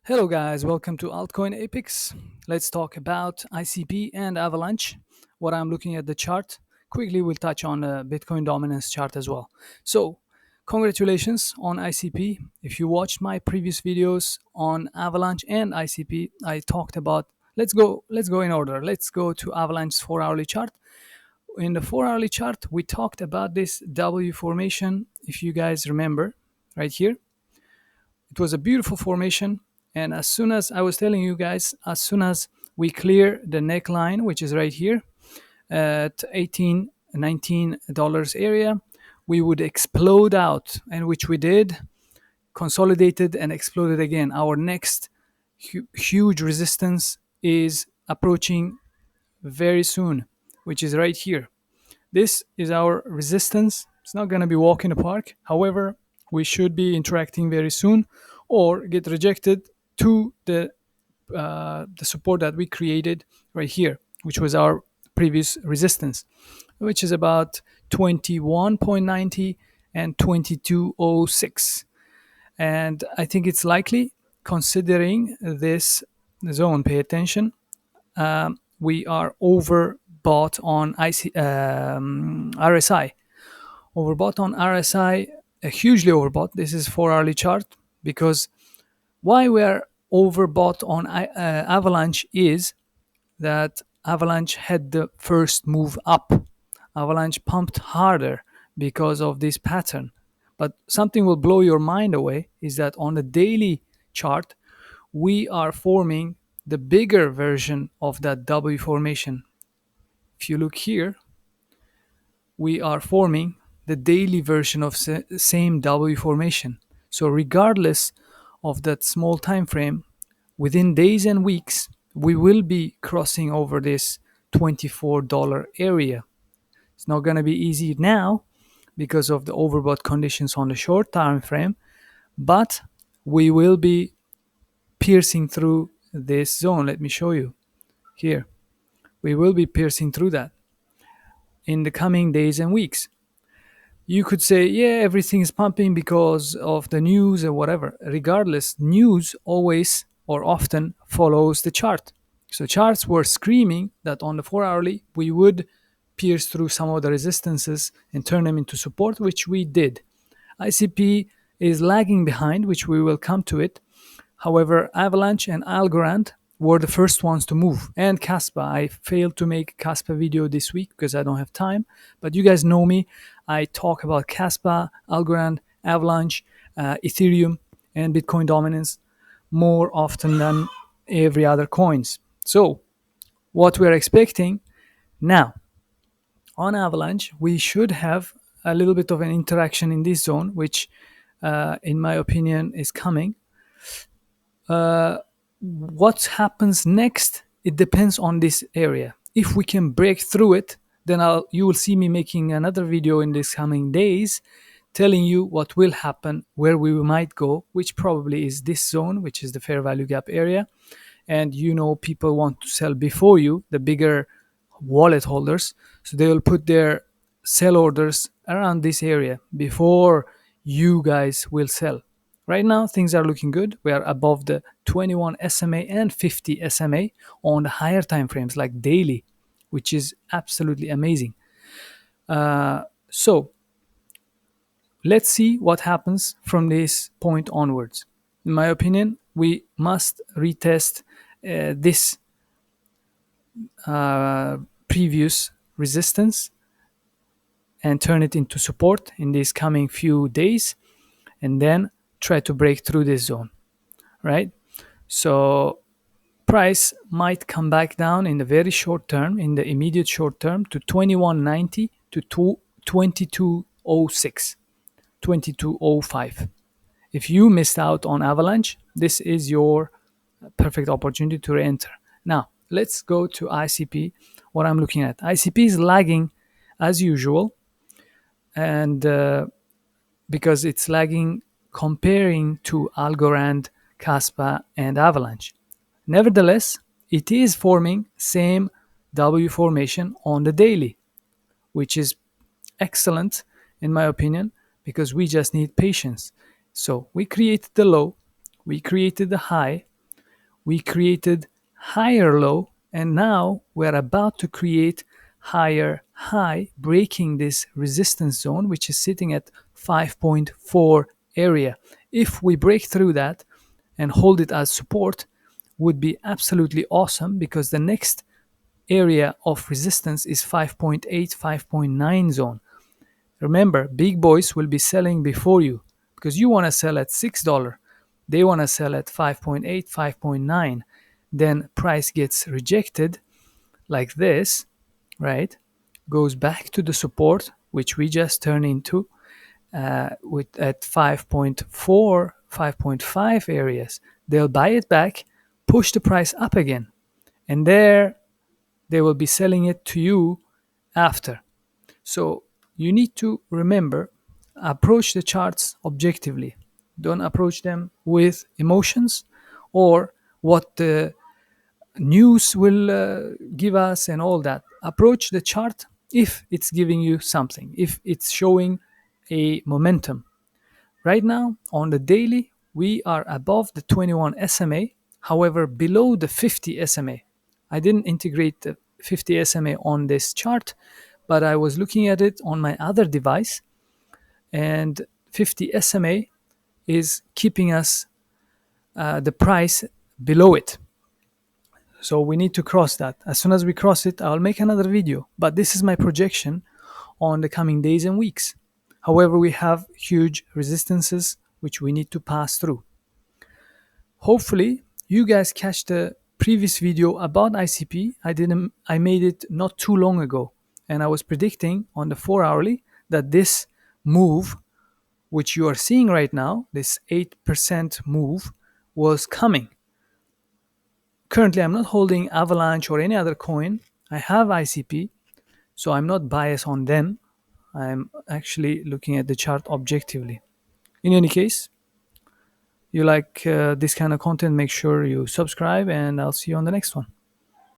Hello, guys. Welcome to Altcoin Apex. Let's talk about ICP and Avalanche. What I'm looking at the chart. Quickly, we'll touch on the Bitcoin dominance chart as well. So, congratulations on ICP. If you watched my previous videos on Avalanche and ICP, I talked about. Let's go in order. Let's go to Avalanche's 4-hourly chart. In the 4-hourly chart, we talked about this W formation. If you guys remember, right here it was a beautiful formation. And as soon as I was telling you guys, as soon as we clear the neckline, which is right here at $18-19 area, we would explode out, and which we did, consolidated and exploded again. Our next huge resistance is approaching very soon, which is right here. This is our resistance. It's not going to be walk in the park. However, we should be interacting very soon or get rejected to the support that we created right here, which was our previous resistance, which is about 21.90 and 2206. And I think it's likely, considering this zone, pay attention, we are overbought on RSI. Overbought on RSI, hugely overbought. This is 4-hourly chart, because why we're overbought on Avalanche is that Avalanche had the first move up. Avalanche pumped harder because of this pattern. But something will blow your mind away is that on the daily chart, we are forming the bigger version of that W formation. If you look here, we are forming the daily version of same W formation. So regardless of that small time frame, within days and weeks, we will be crossing over this $24 area. It's not going to be easy now because of the overbought conditions on the short time frame, but we will be piercing through this zone. Let me show you here. We will be piercing through that in the coming days and weeks. You could say, yeah, everything is pumping because of the news or whatever. Regardless, news always or often follows the chart. So charts were screaming that on the 4-hourly we would pierce through some of the resistances and turn them into support, which we did. ICP is lagging behind, which we will come to it. However, Avalanche and Algorand were the first ones to move, and Caspa. I failed to make Caspa video this week because I don't have time, but you guys know me. I talk about Caspa, Algorand, Avalanche, Ethereum, and Bitcoin dominance more often than every other coins. So what we're expecting now on Avalanche, we should have a little bit of an interaction in this zone, which in my opinion is coming. What happens next, it depends on this area. If we can break through it, then you will see me making another video in these coming days telling you what will happen, where we might go, which probably is this zone, which is the fair value gap area. And people want to sell before you, the bigger wallet holders, so they will put their sell orders around this area before you guys will sell. Right now things are looking good. We are above the 21 SMA and 50 SMA on the higher time frames like daily, which is absolutely amazing. So let's see what happens from this point onwards. In my opinion, we must retest this previous resistance and turn it into support in these coming few days, and then try to break through this zone, right? So price might come back down in the very short term, in the immediate short term, to 2190 to 2206, 2205. If you missed out on Avalanche, this is your perfect opportunity to re-enter. Now let's go to ICP. What I'm looking at, ICP is lagging as usual, and because it's lagging comparing to Algorand, Caspa, and Avalanche. Nevertheless, it is forming same W formation on the daily, which is excellent in my opinion, because we just need patience. So we created the low, we created the high, we created higher low, and now we're about to create higher high, breaking this resistance zone, which is sitting at 5.4 area. If we break through that and hold it as support, would be absolutely awesome, because the next area of resistance is 5.8, 5.9 zone. Remember, big boys will be selling before you, because you want to sell at $6. They want to sell at 5.8, 5.9. Then price gets rejected like this, right? Goes back to the support, which we just turned into with at 5.4, 5.5 areas. They'll buy it back, push the price up again, and there they will be selling it to you after. So you need to remember, approach the charts objectively. Don't approach them with emotions or what the news will give us and all that. Approach the chart if it's giving you something, if it's showing a momentum. Right now, on the daily, we are above the 21 SMA, however, below the 50 SMA. I didn't integrate the 50 SMA on this chart, but I was looking at it on my other device, and 50 SMA is keeping us the price below it. So we need to cross that. As soon as we cross it, I'll make another video. But this is my projection on the coming days and weeks. However, we have huge resistances which we need to pass through. Hopefully, you guys catch the previous video about ICP. I made it not too long ago, and I was predicting on the 4 hourly that this move, which you are seeing right now, this 8% move, was coming. Currently, I'm not holding Avalanche or any other coin. I have ICP, so I'm not biased on them. I'm actually looking at the chart objectively. In any case, you like this kind of content, make sure you subscribe, and I'll see you on the next one.